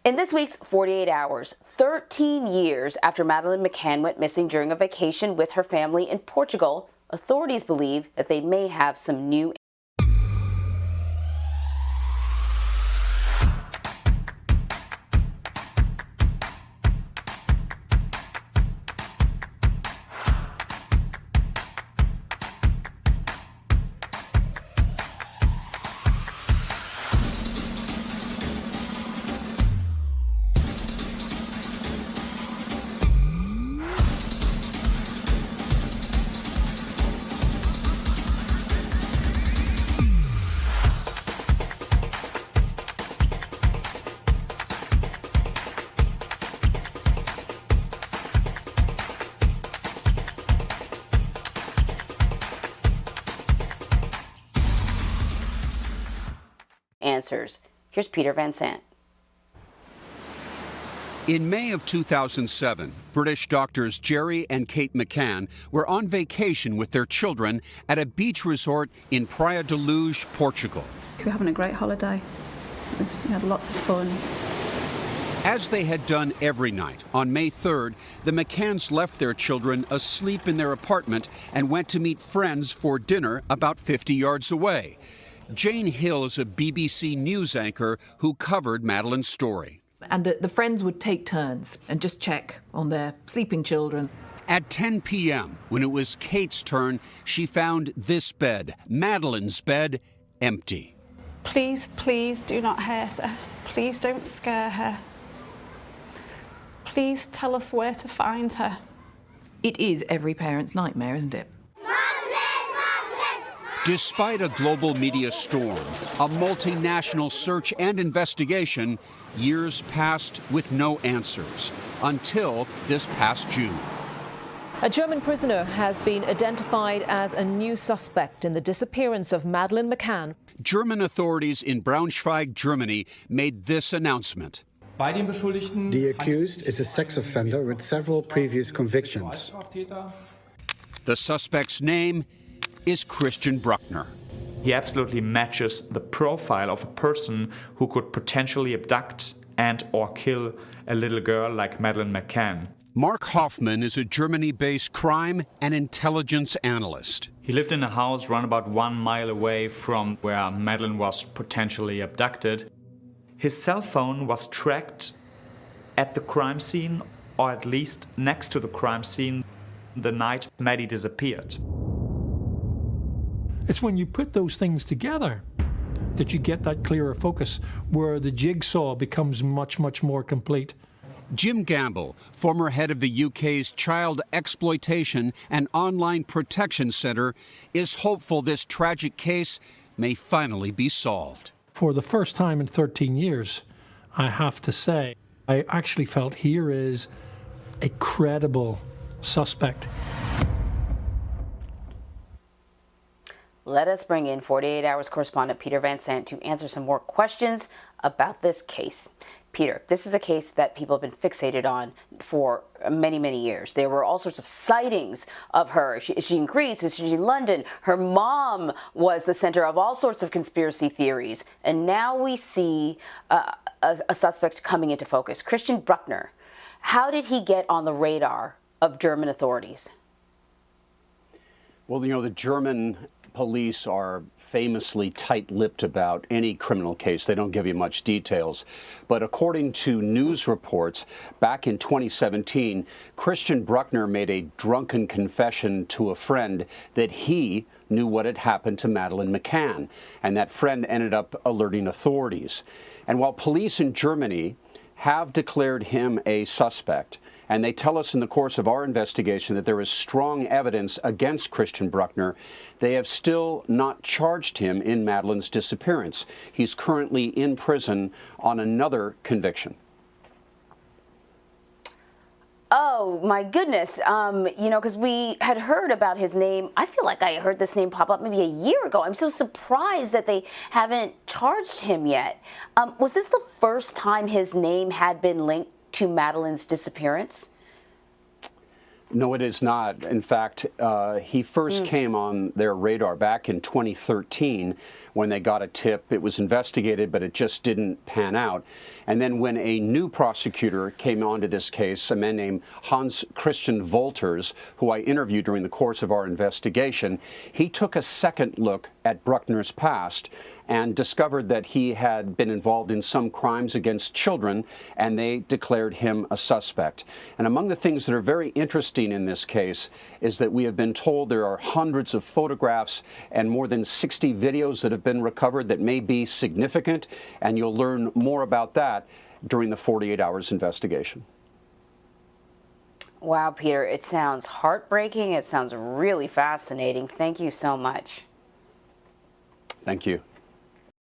In this week's 48 Hours, 13 years after Madeleine McCann went missing during a vacation with her family in Portugal, authorities believe that they may have some new answers. Here's Peter Van Sant. In May of 2007, British doctors Jerry and Kate McCann were on vacation with their children at a beach resort in Praia de Luz, Portugal. We were having a great holiday. We had lots of fun. As they had done every night, on May 3rd, the McCanns left their children asleep in their apartment and went to meet friends for dinner about 50 yards away. Jane Hill is a BBC News anchor who covered Madeleine's story. And the friends would take turns and just check on their sleeping children. At 10 p.m., when it was Kate's turn, she found this bed, Madeleine's bed, empty. Please, please do not hurt her. Please don't scare her. Please tell us where to find her. It is every parent's nightmare, isn't it? Despite a global media storm, a multinational search and investigation, years passed with no answers until this past June. A German prisoner has been identified as a new suspect in the disappearance of Madeleine McCann. German authorities in Braunschweig, Germany, made this announcement. The accused is a sex offender with several previous convictions. The suspect's name is Christian Bruckner. He absolutely matches the profile of a person who could potentially abduct and or kill a little girl like Madeleine McCann. Mark Hoffman is a Germany-based crime and intelligence analyst. He lived in a house run about 1 mile away from where Madeleine was potentially abducted. His cell phone was tracked at the crime scene, or at least next to the crime scene, the night Maddie disappeared. It's when you put those things together that you get that clearer focus, where the jigsaw becomes much, much more complete. Jim Gamble, former head of the UK's Child Exploitation and Online Protection Centre, is hopeful this tragic case may finally be solved. For the first time in 13 years, I have to say, I actually felt here is a credible suspect. Let us bring in 48 Hours correspondent Peter Van Sant to answer some more questions about this case. Peter, this is a case that people have been fixated on for many, many years. There were all sorts of sightings of her. Is she in Greece? Is she in London? Her mom was the center of all sorts of conspiracy theories. And now we see a suspect coming into focus, Christian Bruckner. How did he get on the radar of German authorities? Well, you know, the German police are famously tight-lipped about any criminal case. They don't give you much details. But according to news reports, back in 2017, Christian Bruckner made a drunken confession to a friend that he knew what had happened to Madeleine McCann, and that friend ended up alerting authorities. And while police in Germany have declared him a suspect, and they tell us in the course of our investigation that there is strong evidence against Christian Bruckner, they have still not charged him in Madeleine's disappearance. He's currently in prison on another conviction. Oh, my goodness. You know, because we had heard about his name. I feel like I heard this name pop up maybe a year ago. I'm so surprised that they haven't charged him yet. Was this the first time his name had been linked to Madeleine's disappearance? No, it is not. In fact, he first came on their radar back in 2013 when they got a tip. It was investigated, but it just didn't pan out. And then when a new prosecutor came onto this case, a man named Hans Christian Wolters, who I interviewed during the course of our investigation, he took a second look at Bruckner's past and discovered that he had been involved in some crimes against children, and they declared him a suspect. And among the things that are very interesting in this case is that we have been told there are hundreds of photographs and more than 60 videos that have been recovered that may be significant, and you'll learn more about that during the 48 Hours investigation. Wow, Peter, it sounds heartbreaking. It sounds really fascinating. Thank you so much. Thank you.